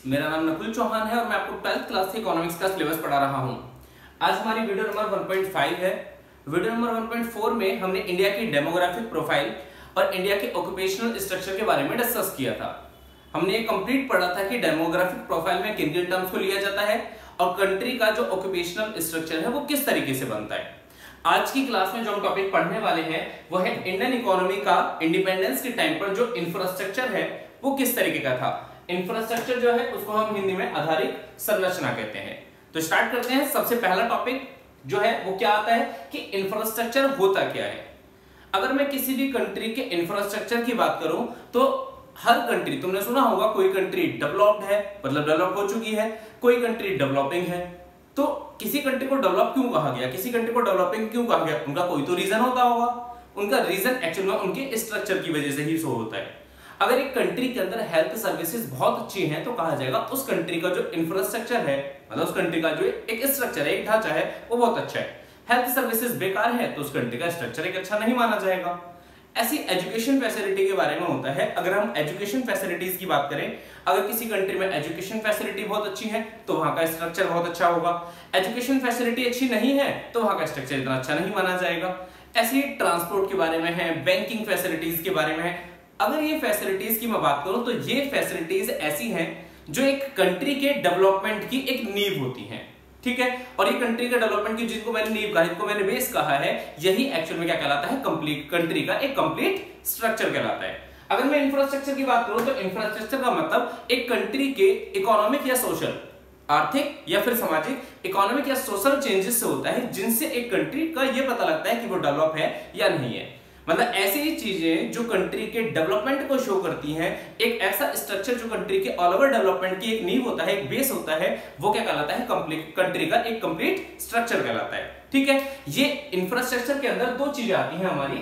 मेरा नाम नकुल चौहान है और मैं आपको 12th क्लास से इकोनॉमिक्स का सिलेबस पढ़ा रहा हूं। आज हमारी वीडियो नंबर 1.5 है। वीडियो नंबर 1.4 में हमने इंडिया की डेमोग्राफिक प्रोफाइल और इंडिया के ऑक्यूपेशनल स्ट्रक्चर के बारे में डिस्कस किया था। हमने ये कंप्लीट पढ़ा था कि डेमोग्राफिक प्रोफाइल में किन किन टर्म्स को लिया जाता है और कंट्री का जो ऑक्यूपेशनल स्ट्रक्चर है वो किस तरीके से बनता है। आज की क्लास में जो हम टॉपिक पढ़ने वाले हैं वो है इंडियन इकोनॉमी का इंडिपेंडेंस के टाइम पर जो इंफ्रास्ट्रक्चर है वो किस तरीके का था। इंफ्रास्ट्रक्चर जो है उसको हम हिंदी में आधारिक संरचना कहते हैं। तो स्टार्ट करते हैं। सबसे पहला टॉपिक जो है वो क्या आता है कि इंफ्रास्ट्रक्चर होता क्या है। अगर मैं किसी भी कंट्री के इंफ्रास्ट्रक्चर की बात करूं तो हर कंट्री, तुमने सुना होगा कोई कंट्री डेवलप्ड है मतलब डेवलप हो चुकी है, कोई कंट्री डेवलपिंग है। तो किसी कंट्री को डेवलप क्यों कहा गया, किसी कंट्री को डेवलपिंग क्यों कहा गया, उनका कोई तो रीजन होता होगा। उनका रीजन एक्चुअल में उनके स्ट्रक्चर की वजह से ही शो होता है। अगर एक कंट्री के अंदर हेल्थ सर्विसेज बहुत अच्छी हैं तो कहा जाएगा उस कंट्री का जो इंफ्रास्ट्रक्चर है मतलब उस कंट्री का जो एक स्ट्रक्चर है, एक ढांचा है वो बहुत अच्छा है। हेल्थ सर्विसेज बेकार है तो उस कंट्री का स्ट्रक्चर एक अच्छा नहीं माना जाएगा। ऐसी एजुकेशन फैसिलिटी के बारे में होता है। अगर हम एजुकेशन फैसिलिटीज की बात करें, अगर किसी कंट्री में एजुकेशन फैसिलिटी बहुत अच्छी है तो वहां का स्ट्रक्चर बहुत अच्छा होगा। एजुकेशन फैसिलिटी अच्छी नहीं है तो वहां का स्ट्रक्चर इतना अच्छा नहीं माना जाएगा। ऐसे ही ट्रांसपोर्ट के बारे में है, बैंकिंग फैसिलिटीज के बारे में है। अगर ये फैसिलिटीज की मैं बात करूं तो ये फैसिलिटीज ऐसी हैं जो एक कंट्री के डेवलपमेंट की एक नींव होती हैं, ठीक है। और ये कंट्री के डेवलपमेंट की जिनको मैंने नींव कहा, जिनको मैंने बेस कहा है, यही एक्चुअल में क्या कहलाता है, कंप्लीट कंट्री का एक कंप्लीट स्ट्रक्चर कहलाता है। अगर मैं इंफ्रास्ट्रक्चर की बात करूं तो इंफ्रास्ट्रक्चर का मतलब एक कंट्री के इकोनॉमिक या सोशल, आर्थिक या फिर सामाजिक इकोनॉमिक या सोशल चेंजेस से होता है जिनसे एक कंट्री का ये पता लगता है कि वो डेवलप है या नहीं है। मतलब ऐसी ही चीजें जो कंट्री के डेवलपमेंट को शो करती हैं, एक ऐसा स्ट्रक्चर जो कंट्री के ऑल ओवर डेवलपमेंट की एक नींव होता है, एक बेस होता है, वो क्या कहलाता है, कंप्लीट कंट्री का एक कंप्लीट स्ट्रक्चर कहलाता है, ठीक है। ये इंफ्रास्ट्रक्चर के अंदर दो चीजें आती हैं हमारी।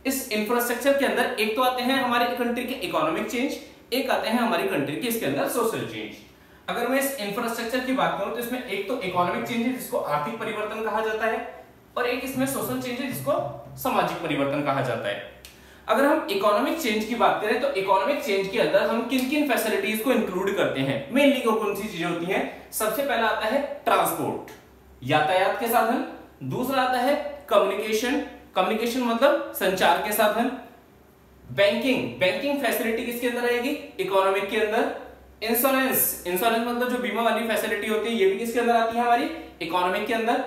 इस इंफ्रास्ट्रक्चर के अंदर एक तो आते हैं हमारे कंट्री के इकोनॉमिक चेंज, एक आते हैं हमारी कंट्री के इसके अंदर सोशल चेंज। अगर मैं इस इंफ्रास्ट्रक्चर की बात करूं तो इसमें एक तो इकोनॉमिक चेंज है जिसको आर्थिक परिवर्तन कहा जाता है और एक इसमें सोशल चेंज है जिसको सामाजिक परिवर्तन कहा जाता है। अगर हम इकोनॉमिक चेंज की बात करें तो इकोनॉमिक चेंज के अंदर हम किन किन फैसिलिटीज को इंक्लूड करते हैं, मेनली कौन सी चीजें होती हैं। सबसे पहला आता है ट्रांसपोर्ट, यातायात के साधन। दूसरा आता है कम्युनिकेशन, कम्युनिकेशन मतलब संचार के साधन। बैंकिंग, बैंकिंग फैसिलिटी किसके अंदर आएगी, इकोनॉमिक के अंदर। इंश्योरेंस, इंश्योरेंस मतलब जो बीमा वाली फैसिलिटी होती है ये भी किसके अंदर आती है, हमारी इकोनॉमिक के अंदर।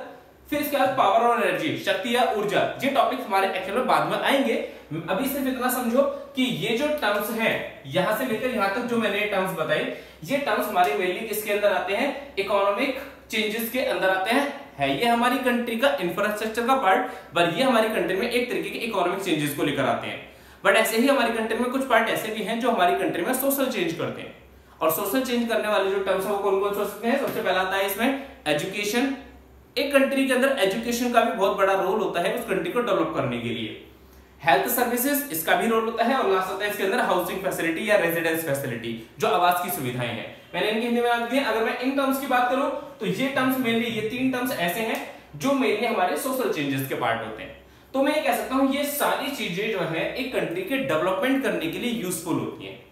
फिर इसके बाद पावर और एनर्जी, शक्ति या ऊर्जा। ये टॉपिक हमारे एक्चुअल में बाद में आएंगे। अभी सिर्फ इतना समझो कि ये जो टर्म्स हैं यहां से लेकर यहां तक जो मैंने टर्म्स बताए, ये टर्म्स हमारे मेनली किसके अंदर आते हैं, इकोनॉमिक चेंजेस के अंदर आते हैं। है ये हमारी कंट्री का इंफ्रास्ट्रक्चर का पार्ट, पर ये हमारी कंट्री में एक तरीके के इकोनॉमिक चेंजेस को लेकर आते हैं। बट ऐसे ही हमारी कंट्री में कुछ पार्ट ऐसे भी हैं जो हमारी कंट्री में सोशल चेंज करते हैं। और सोशल चेंज करने वाले जो टर्म्स है वो कौन कौन से हो सकते हैं। सबसे पहला आता है इसमें एजुकेशन। एक कंट्री के अंदर एजुकेशन का भी बहुत बड़ा रोल होता है उस कंट्री को डेवलप करने के लिए। हेल्थ सर्विसेज, इसका भी रोल होता है। और लास्ट आता है इसके अंदर हाउसिंग फैसिलिटी या रेजिडेंस फैसिलिटी, जो आवास की सुविधाएं हैं। मैंने इनकी हिंदी में नाम दिए। अगर मैं इन टर्म्स की बात करूं तो ये टर्म्स मेनली, ये तीन टर्म्स ऐसे हैं जो मेनली हमारे सोशल चेंजेस के पार्ट होते हैं। तो मैं ये कह सकता हूं ये सारी चीजें जो है एक कंट्री के डेवलपमेंट करने के लिए यूजफुल होती हैं।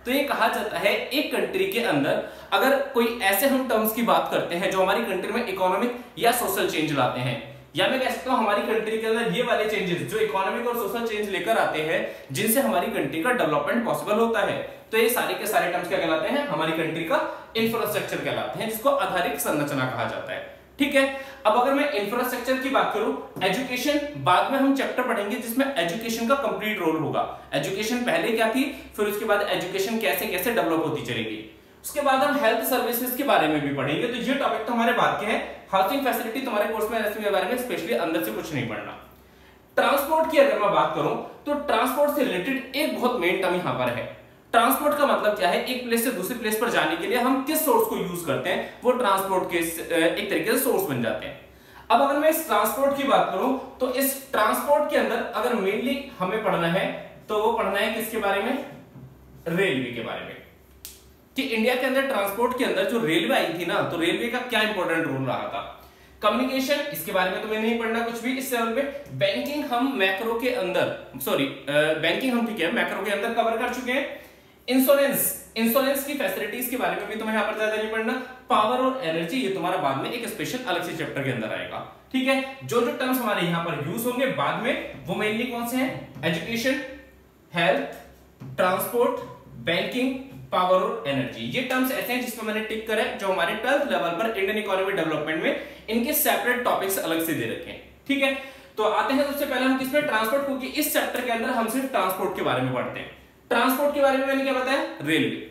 तो ये कहा जाता है एक कंट्री के अंदर अगर कोई ऐसे हम टर्म्स की बात करते हैं जो हमारी कंट्री में इकोनॉमिक या सोशल चेंज लाते हैं, या मैं कह सकता हूं हमारी कंट्री के अंदर ये वाले चेंजेस जो इकोनॉमिक और सोशल चेंज लेकर आते हैं जिनसे हमारी कंट्री का डेवलपमेंट पॉसिबल होता है, तो ये सारे के सारे टर्म्स क्या कहलाते हैं, हमारी कंट्री का इंफ्रास्ट्रक्चर कहलाते हैं, जिसको आधारिक संरचना कहा जाता है, ठीक है। अब अगर मैं इंफ्रास्ट्रक्चर की बात करूं, एजुकेशन बाद में हम चैप्टर पढ़ेंगे जिसमें एजुकेशन का कंप्लीट रोल होगा। एजुकेशन पहले क्या थी, फिर उसके बाद एजुकेशन कैसे कैसे डेवलप होती चलेगी। उसके बाद हम हेल्थ सर्विसेज के बारे में भी पढ़ेंगे। तो ये टॉपिक तो हमारे बाद के हैं। हाउसिंग फैसिलिटी तुम्हारे कोर्स में इसके बारे में स्पेशली अंदर से कुछ नहीं पढ़ना। ट्रांसपोर्ट की अगर मैं बात करूं तो ट्रांसपोर्ट से रिलेटेड एक बहुत मेन टर्म यहां पर है। ट्रांसपोर्ट का मतलब क्या है, एक प्लेस से दूसरे प्लेस पर जाने के लिए हम किस सोर्स को यूज करते हैं, वो ट्रांसपोर्ट के एक तरीके से सोर्स बन जाते हैं। अब अगर मैं इस ट्रांसपोर्ट की बात करूं तो इस ट्रांसपोर्ट के अंदर अगर मेनली हमें पढ़ना है तो वो पढ़ना है किसके बारे में, रेलवे के बारे में। कि इंडिया के अंदर ट्रांसपोर्ट के अंदर जो रेलवे आई थी ना, तो रेलवे का क्या इंपॉर्टेंट रोल रहा था। कम्युनिकेशन, इसके बारे में तो मैं नहीं पढ़ना कुछ भी इस लेवल पे। बैंकिंग हम मैक्रो के अंदर, बैंकिंग हम ठीक है मैक्रो के अंदर कवर कर चुके हैं। इंश्योरेंस की फैसिलिटीज के बारे में भी तुम्हें यहाँ पर ज्यादा नहीं पढ़ना। पावर और एनर्जी ये तुम्हारा बाद में एक स्पेशल अलग से चैप्टर के अंदर आएगा, ठीक है। जो जो टर्म्स हमारे यहाँ पर यूज होंगे बाद में वो मेनली कौन से हैं? Education, health, transport, banking, power और एनर्जी। ये टर्म्स ऐसे हैं जिसमें मैंने टिक करा है, जो हमारे 12th लेवल पर इंडियन इकोनॉमी डेवलपमेंट में इनके सेपरेट टॉपिक्स अलग से दे रखे हैं, ठीक है। तो आते हैं सबसे पहले हम किसमें? ट्रांसपोर्ट, क्योंकि इस चैप्टर के अंदर हम सिर्फ ट्रांसपोर्ट के बारे में पढ़ते हैं। ट्रांसपोर्ट के बारे में मैंने क्या बताया? रेलवे।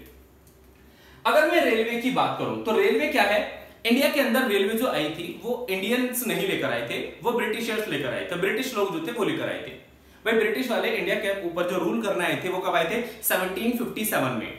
अगर मैं रेलवे की बात करूं तो रेलवे क्या है? इंडिया के अंदर रेलवे जो आई थी वो इंडियंस नहीं लेकर आए थे, वो ब्रिटिशर्स लेकर आए थे। ब्रिटिश लोग जो थे वो लेकर आए थे। भाई ब्रिटिश वाले इंडिया के ऊपर जो रूल करने आए थे वो कब आए थे? 1757 में।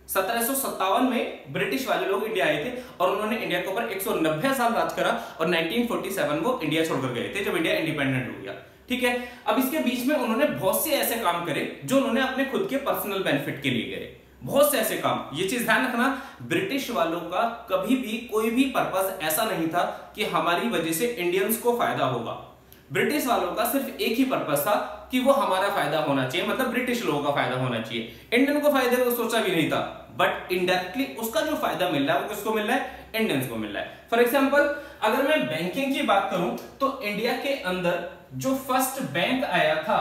1757 में ब्रिटिश वाले लोग इंडिया आए थे और उन्होंने इंडिया के ऊपर 190 साल राज करा और 1947 वो इंडिया छोड़कर गए थे जब इंडिया इंडिपेंडेंट हो गया, ठीक है। अब इसके बीच में उन्होंने बहुत से ऐसे काम करे जो उन्होंने अपने खुद के पर्सनल बेनिफिट के लिए करे, बहुत से ऐसे काम। ये चीज ध्यान रखना, ब्रिटिश वालों का कभी भी कोई भी पर्पस ऐसा नहीं था कि हमारी वजह से इंडियंस को फायदा होगा। ब्रिटिश वालों का सिर्फ एक ही पर्पस था कि वो हमारा फायदा होना चाहिए, मतलब ब्रिटिश लोगों का फायदा होना चाहिए। इंडियन को फायदे को सोचा भी नहीं था, बट इनडायरेक्टली उसका जो फायदा मिल रहा है वो किसको मिल रहा है? इंडियंस को मिल रहा है। फॉर एग्जांपल अगर मैं बैंकिंग की बात करूं तो इंडिया के अंदर जो फर्स्ट बैंक आया था,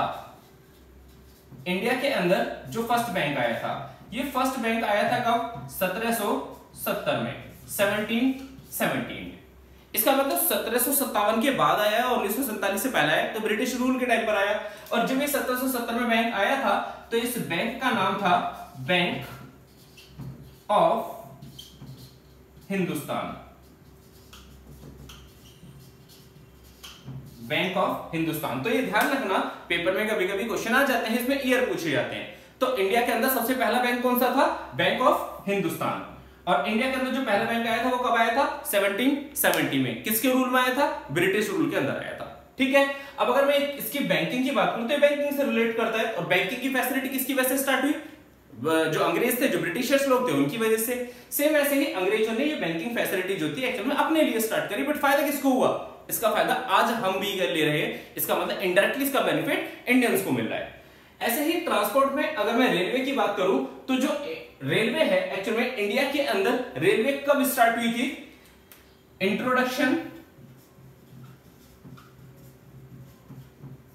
इंडिया के अंदर जो फर्स्ट बैंक आया था, ये फर्स्ट बैंक आया था कब? 1770 में, 1717। इसका मतलब 1757 के बाद आया और 1947 से पहले आया, तो ब्रिटिश रूल के टाइम पर आया। और जब ये 1770 में बैंक आया था तो इस बैंक का नाम था bank of Hindustan, bank of Hindustan. तो ये ध्यान रखना, पेपर में कभी कभी क्वेश्चन आ जाते हैं, इसमें ईयर पूछे जाते हैं। तो इंडिया के अंदर सबसे पहला बैंक कौन सा था? Bank of Hindustan. और इंडिया के अंदर जो पहला बैंक आया था वो कब आया था? 1770 में। किसके रूल में आया था? ब्रिटिश रूल के अंदर आया था, ठीक है। अब अगर मैं इसकी बैंकिंग की बात करूं तो बैंकिंग से रिलेट करता है। और बैंकिंग की फैसिलिटी किसकी वजह से स्टार्ट हुई? जो अंग्रेज थे, जो ब्रिटिशर्स लोग थे, उनकी वजह से। सेम ऐसे ही अंग्रेजों ने ये बैंकिंग फैसिलिटी जो थी एक्चुअल में अपने लिए स्टार्ट करी, बट फायदा किसको हुआ? इसका फायदा आज हम भी ले रहे हैं। इसका मतलब इनडायरेक्टली इसका बेनिफिट इंडियंस को मिल रहा है। ऐसे ही ट्रांसपोर्ट में अगर मैं रेलवे की बात करूं तो जो रेलवे है एक्चुअल में इंडिया के अंदर रेलवे कब स्टार्ट हुई थी?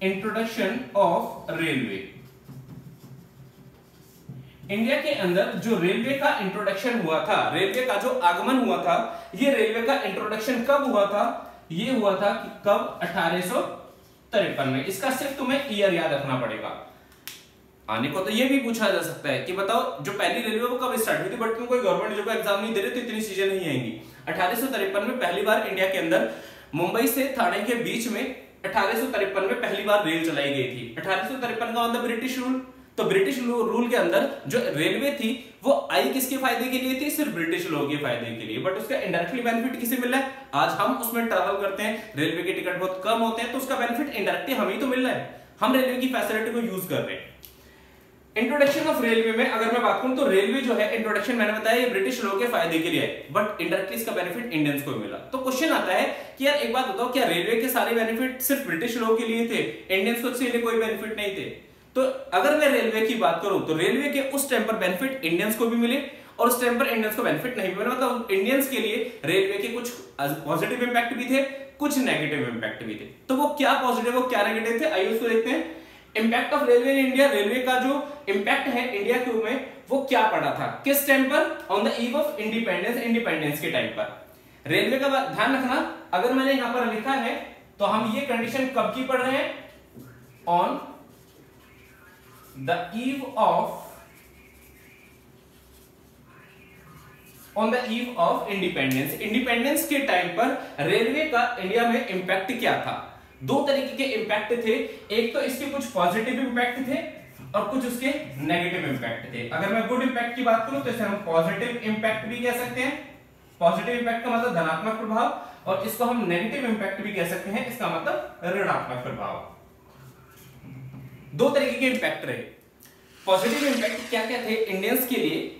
Introduction of railway. इंडिया के अंदर जो रेलवे का इंट्रोडक्शन हुआ था, रेलवे का जो आगमन हुआ था, ये रेलवे का इंट्रोडक्शन कब हुआ था? ये हुआ था कि कब? 1853 में। इसका सिर्फ तुम्हें ईयर याद रखना पड़ेगा। आने को तो ये भी पूछा जा सकता है कि बताओ जो पहली रेलवे वो कब स्टार्ट हुई थी, बट तुम कोई गवर्नमेंट जॉब का एग्जाम नहीं दे रहे तो इतनी चीजें नहीं आएंगी। 1853 में पहली बार इंडिया के अंदर मुंबई से ठाणे के बीच में 1853 में पहली बार रेल चलाई गई थी। 1853 का मतलब ब्रिटिश रूल। तो ब्रिटिश रूल के अंदर जो रेलवे थी वो आई किसके फायदे के लिए थी? सिर्फ ब्रिटिश लोगों के फायदे के लिए। बट उसका इनडायरेक्टली बेनिफिट किसे मिल रहा है? आज हम उसमें ट्रैवल करते हैं, रेलवे के टिकट बहुत कम होते हैं, तो उसका बेनिफिट इनडायरेक्टली हमें तो मिल रहा है। हम रेलवे की फैसिलिटी को यूज कर रहे हैं। इंट्रोडक्शन ऑफ रेलवे में अगर मैं बात करूं तो रेलवे जो है इंट्रोडक्शन मैंने बताया ये ब्रिटिश लोगों के फायदे के लिए है, बट इनडायरेक्टली इसका बेनिफिट इंडियंस को मिला। तो क्वेश्चन आता है कि यार एक बात बताओ, क्या रेलवे के सारे बेनिफिट सिर्फ ब्रिटिश लोगों के लिए थे, इंडियंस को इसके लिए कोई बेनिफिट नहीं थे? तो अगर मैं रेलवे की बात करूं तो रेलवे के उस टाइम पर बेनिफिट इंडियंस को भी मिले और उस टाइम पर इंडियंस को बेनिफिट नहीं मिला। मतलब इंडियंस के लिए रेलवे के कुछ पॉजिटिव इंपैक्ट भी थे, कुछ नेगेटिव इंपैक्ट भी थे। तो वो क्या पॉजिटिव वो क्या नेगेटिव थे, आइए उसको देखते हैं। Impact of railway in India, railway का जो इंपैक्ट है इंडिया के में वो क्या पड़ा था, किस टाइम पर? On the eve of independence के टाइम पर। रेलवे का ध्यान रखना, अगर मैंने यहां पर लिखा है तो हम ये कंडीशन कब की पढ़ रहे हैं? On the eve of independence के टाइम पर रेलवे का इंडिया में इंपैक्ट क्या था? दो तरीके के इंपैक्ट थे, एक तो इसके कुछ पॉजिटिव इंपैक्ट थे और कुछ उसके नेगेटिव इंपैक्ट थे। अगर मैं गुड इंपैक्ट की बात करूं तो इसे हम पॉजिटिव इंपैक्ट भी कह सकते हैं। पॉजिटिव इंपैक्ट का मतलब धनात्मक प्रभाव, और इसको हम नेगेटिव इंपैक्ट भी कह सकते हैं, इसका मतलब ऋणात्मक प्रभाव। दो तरीके के इंपैक्ट रहे। पॉजिटिव इंपैक्ट क्या क्या थे इंडियंस के लिए?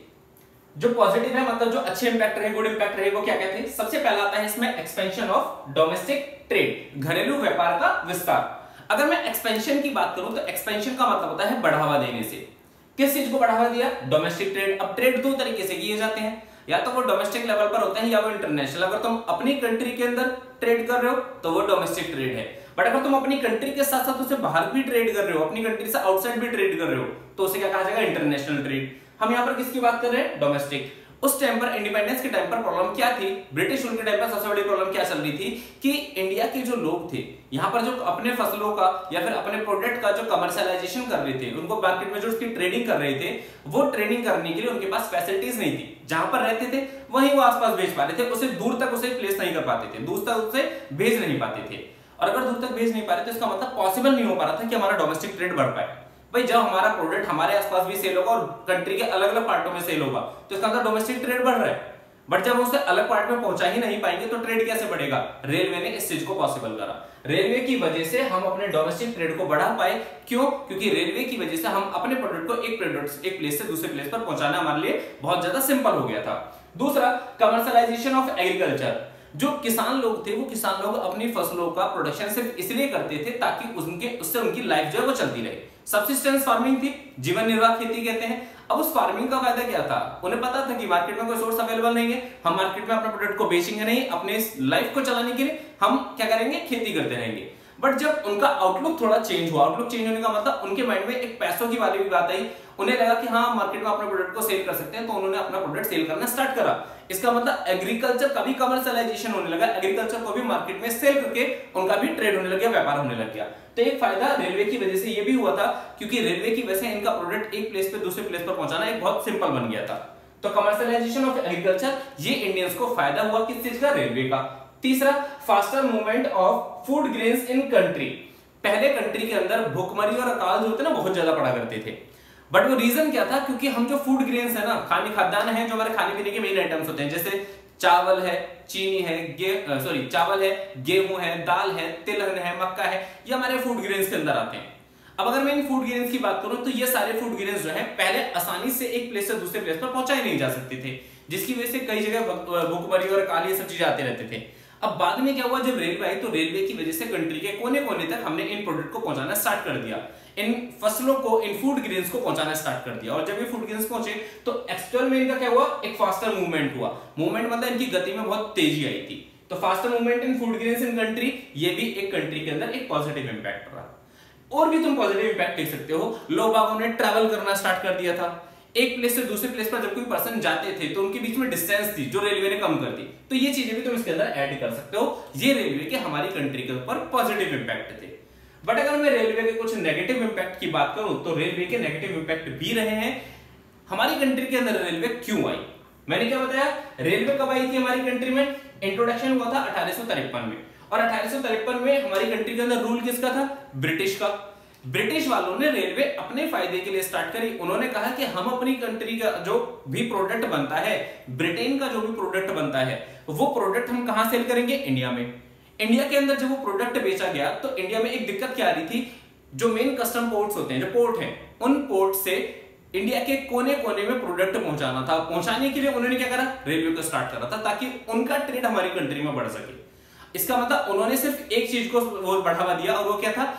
जो पॉजिटिव है मतलब जो अच्छे इंपैक्ट रहे, गुड इंपैक्ट रहे, वो क्या क्या थे? सबसे पहला आता है इसमें एक्सपेंशन ऑफ डोमेस्टिक ट्रेड, घरेलू व्यापार का विस्तार। अगर मैं एक्सपेंशन की बात करूं तो एक्सपेंशन का मतलब होता है बढ़ावा देने से। किस चीज को बढ़ावा दिया? Domestic trade. अब ट्रेड दो तरीके से किए जाते हैं, या तो वो डोमेस्टिक लेवल पर होते हैं या वो इंटरनेशनल। अगर तुम अपनी कंट्री के अंदर ट्रेड कर रहे हो तो वो डोमेस्टिक ट्रेड है, बट अगर तुम अपनी कंट्री के साथ साथ उसे बाहर भी ट्रेड कर रहे हो, अपनी कंट्री से आउटसाइड भी ट्रेड कर रहे हो, तो उसे क्या कहा जाएगा? International trade. हम यहाँ पर किसकी बात कर रहे हैं? डोमेस्टिक। उस टाइम पर इंडिपेंडेंस के टाइम पर प्रॉब्लम क्या थी? ब्रिटिश रूल के टाइम पर सबसे बड़ी प्रॉब्लम क्या चल रही थी कि इंडिया के जो लोग थे यहाँ पर जो अपने फसलों का या फिर अपने प्रोडक्ट का जो कमर्शियलाइजेशन कर रहे थे, उनको मार्केट में जो उसकी ट्रेडिंग कर रहे थे, वो ट्रेडिंग करने के लिए उनके पास फैसिलिटीज नहीं थी। जहां पर रहते थे वहीं वो आसपास भेज पा रहे थे, उसे दूर तक उसे प्लेस नहीं कर पाते थे, दूर तक उसे भेज नहीं पाते थे। और अगर दूर तक भेज नहीं पा रहे तो इसका मतलब पॉसिबल नहीं हो पा रहा था कि हमारा डोमेस्टिक ट्रेड बढ़ पाए। भाई जब हमारा प्रोडक्ट हमारे आसपास भी सेल होगा और कंट्री के अलग अलग पार्टों में सेल होगा तो इसका मतलब डोमेस्टिक ट्रेड बढ़ रहा है, बट जब उसे अलग पार्ट में पहुंचा ही नहीं पाएंगे तो ट्रेड कैसे बढ़ेगा? रेलवे ने इस चीज को पॉसिबल करा। रेलवे की वजह से हम अपने डोमेस्टिक ट्रेड को बढ़ा पाए। क्यों? क्योंकि रेलवे की वजह से हम अपने प्रोडक्ट को एक प्लेस से दूसरे प्लेस पर पहुंचाना हमारे लिए बहुत ज्यादा सिंपल हो गया था। दूसरा, कमर्शियलाइजेशन ऑफ एग्रीकल्चर। जो किसान लोग थे वो किसान लोग अपनी फसलों का प्रोडक्शन सिर्फ इसलिए करते थे ताकि उससे उनकी लाइफ जो है वो चलती रहे। सब्सिस्टेंस फार्मिंग थी, जीवन निर्वाह खेती कहते हैं। अब उस फार्मिंग का फायदा क्या था? उन्हें पता था कि मार्केट में कोई सोर्स अवेलेबल नहीं है, हम मार्केट में अपने प्रोडक्ट को बेचेंगे नहीं, अपने लाइफ को चलाने के लिए हम क्या करेंगे? खेती करते रहेंगे। बट जब उनका आउटलुक थोड़ा चेंज हुआ, आउटलुक चेंज होने का मतलब उनके माइंड में एक पैसों की वाली भी बात आई, उन्हें लगा कि हाँ मार्केट में अपने प्रोडक्ट को सेल कर सकते हैं, तो उन्होंने अपना प्रोडक्ट सेल करना स्टार्ट करा। इसका मतलब एग्रीकल्चर का भी कमर्शियलाइजेशन होने लगा, एग्रीकल्चर को भी मार्केट में सेल करके उनका भी ट्रेड होने लग गया, व्यापार होने लग गया। तो एक फायदा रेलवे की वजह से ये भी हुआ था क्योंकि रेलवे की वजह से इनका प्रोडक्ट एक प्लेस पे दूसरे प्लेस पर पहुंचाना एक बहुत सिंपल बन गया था। तो कमर्शियलाइजेशन ऑफ एग्रीकल्चर, ये इंडियंस को फायदा हुआ किस चीज का? रेलवे का। तीसरा, faster movement of food grains in country. पहले कंट्री के अंदर भूखमरी और अकाल जो होते ना बहुत ज्यादा पड़ा करते थे, बट वो रीजन क्या था? क्योंकि हम जो फूड ग्रेन्स है ना, खाद्यान्न है, जो हमारे खाने पीने के मेन आइटम्स होते हैं, जैसे चावल है, चीनी है, चावल है, गेहूं है, दाल है, तिलहन है, मक्का है, ये हमारे फूड ग्रेन्स के अंदर आते हैं। अब अगर मैं इन फूड ग्रेन्स की बात करूं तो ये सारे फूड ग्रेन्स जो है पहले आसानी से एक प्लेस से दूसरे प्लेस पर पहुंचाए नहीं जा सकते थे, जिसकी वजह से कई जगह भूखमरी और अकाल ये सब चीजें आते रहते थे। अब बाद में क्या हुआ? जब रेलवे आई तो रेलवे की वजह से कंट्री के कोने कोने तक हमने इन प्रोडक्ट को पहुंचाना स्टार्ट कर दिया, इन फसलों को, इन फूड ग्रेन्स को पहुंचाना स्टार्ट कर दिया। और जब ये फूड ग्रेन्स पहुंचे तो एक्सटर्नल में इनका क्या हुआ? एक फास्टर मूवमेंट हुआ। मूवमेंट मतलब इनकी गति में बहुत तेजी आई थी। तो faster movement in food grains in country, ये भी एक कंट्री के अंदर एक पॉजिटिव इंपैक्ट रहा। और भी तुम पॉजिटिव इंपैक्ट देख सकते हो, लोग बागों ने ट्रैवल करना स्टार्ट कर दिया था। एक प्लेस से दूसरे प्लेस पर जब कोई पर्सन जाते थे तो उनके बीच में डिस्टेंस थी जो रेलवे ने कम कर दी। तो ये चीजें भी तुम इसके अंदर ऐड कर सकते हो। ये रेलवे के हमारी कंट्री के ऊपर पॉजिटिव इंपैक्ट थे। बट अगर मैं रेलवे के कुछ नेगेटिव इंपैक्ट की बात करूं तो रेलवे के नेगेटिव इंपैक्ट भी रहे हैं। हमारी कंट्री के अंदर रेलवे क्यों आई? मैंने क्या बताया? रेलवे कब आई थी हमारी कंट्री में? इंट्रोडक्शन हुआ था 1853 में, और 1853 में हमारी कंट्री के अंदर रूल किसका था? ब्रिटिश का। ब्रिटिश वालों ने रेलवे अपने फायदे के लिए स्टार्ट करी। उन्होंने कहा कि हम अपनी कंट्री का जो भी प्रोडक्ट बनता है, ब्रिटेन का जो भी प्रोडक्ट बनता है, वो प्रोडक्ट हम कहां सेल करेंगे? इंडिया में। इंडिया के अंदर जब वो प्रोडक्ट बेचा गया तो इंडिया में एक दिक्कत क्या आ रही थी? जो मेन कस्टम पोर्ट्स होते हैं, जो पोर्ट हैं, उन पोर्ट से इंडिया के कोने कोने में प्रोडक्ट पहुंचाना था। पहुंचाने के लिए उन्होंने क्या करा? रेलवे को स्टार्ट करा था ताकि उनका ट्रेड हमारी कंट्री में बढ़ सके। इसका मतलब उन्होंने सिर्फ एक चीज को वो बढ़ावा दिया, और वो क्या था?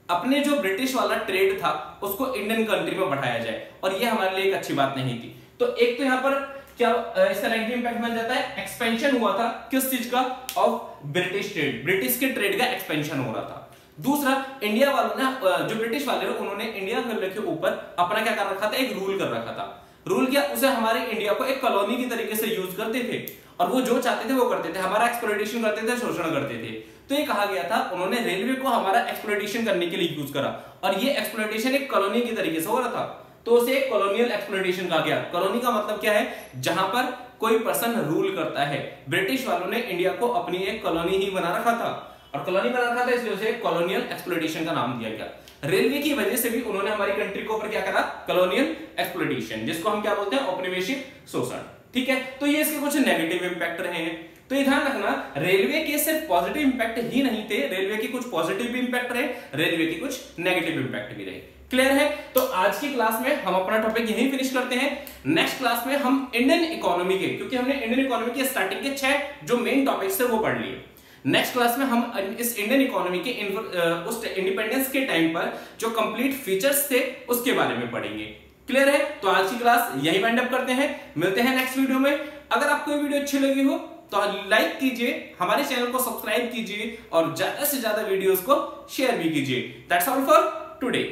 अपने जो ब्रिटिश वाला ट्रेड था उसको इंडियन कंट्री में बढ़ाया जाए, और ये हमारे लिए एक अच्छी बात नहीं थी। तो एक तो यहां पर क्या इसका नेगेटिव इंपैक्ट बन जाता है? एक्सपेंशन हुआ था किस चीज का? ऑफ ब्रिटिश ट्रेड, ब्रिटिश के ट्रेड का एक्सपेंशन हो रहा था। दूसरा, इंडिया वालों ने, जो ब्रिटिश वाले हैं, उन्होंने इंडिया के ऊपर अपना क्या कर रखा था? एक रूल कर रखा था। रूल क्या? उसे हमारे इंडिया को एक कॉलोनी की तरीके से यूज करते थे, और वो जो चाहते थे वो करते थे, हमारा एक्सप्लॉइटेशन करते थे, शोषण करते थे। तो ये कहा गया था, उन्होंने रेलवे को हमारा एक्सप्लॉइटेशन करने के लिए यूज करा, और ये एक्सप्लॉइटेशन एक कॉलोनी की तरीके से हो रहा था, तो उसे एक कॉलोनियल एक्सप्लॉइटेशन कहा गया। कॉलोनी का मतलब क्या है? जहां पर कोई पर्सन रूल करता है। ब्रिटिश वालों ने इंडिया को अपनी एक कॉलोनी ही बना रखा था, और कॉलोनी बना रखा था, इसलिए उसे कॉलोनियल एक्सप्लॉइटेशन का नाम दिया गया। रेलवे की वजह से भी उन्होंने हमारी कंट्री के ऊपर क्या करा? कॉलोनियल एक्सप्लॉइटेशन, जिसको हम क्या बोलते हैं? औपनिवेशिक शोषण। ठीक है, तो ये इसके कुछ नेगेटिव इंपैक्ट रहे हैं। तो ये ध्यान रखना, रेलवे के सिर्फ पॉजिटिव इंपैक्ट ही नहीं थे, रेलवे के कुछ पॉजिटिव भी इंपैक्ट रहे, रेलवे के कुछ नेगेटिव इंपैक्ट भी रहे। क्लियर है? तो आज की क्लास में हम अपना टॉपिक यहीं फिनिश करते हैं। नेक्स्ट क्लास में हम इंडियन इकोनॉमी के, क्योंकि हमने इंडियन इकोनॉमी के स्टार्टिंग के 6 जो मेन टॉपिक्स थे वो पढ़ लिए। नेक्स्ट क्लास में हम इस इंडियन इकोनॉमी के उस इंडिपेंडेंस के टाइम पर जो कंप्लीट फीचर्स थे उसके बारे में पढ़ेंगे। क्लियर है? तो आज की क्लास यही वाइंड अप करते हैं, मिलते हैं नेक्स्ट वीडियो में। अगर आपको ये वीडियो अच्छी लगी हो तो लाइक कीजिए, हमारे चैनल को सब्सक्राइब कीजिए और ज्यादा से ज्यादा वीडियोस को शेयर भी कीजिए। That's all for today.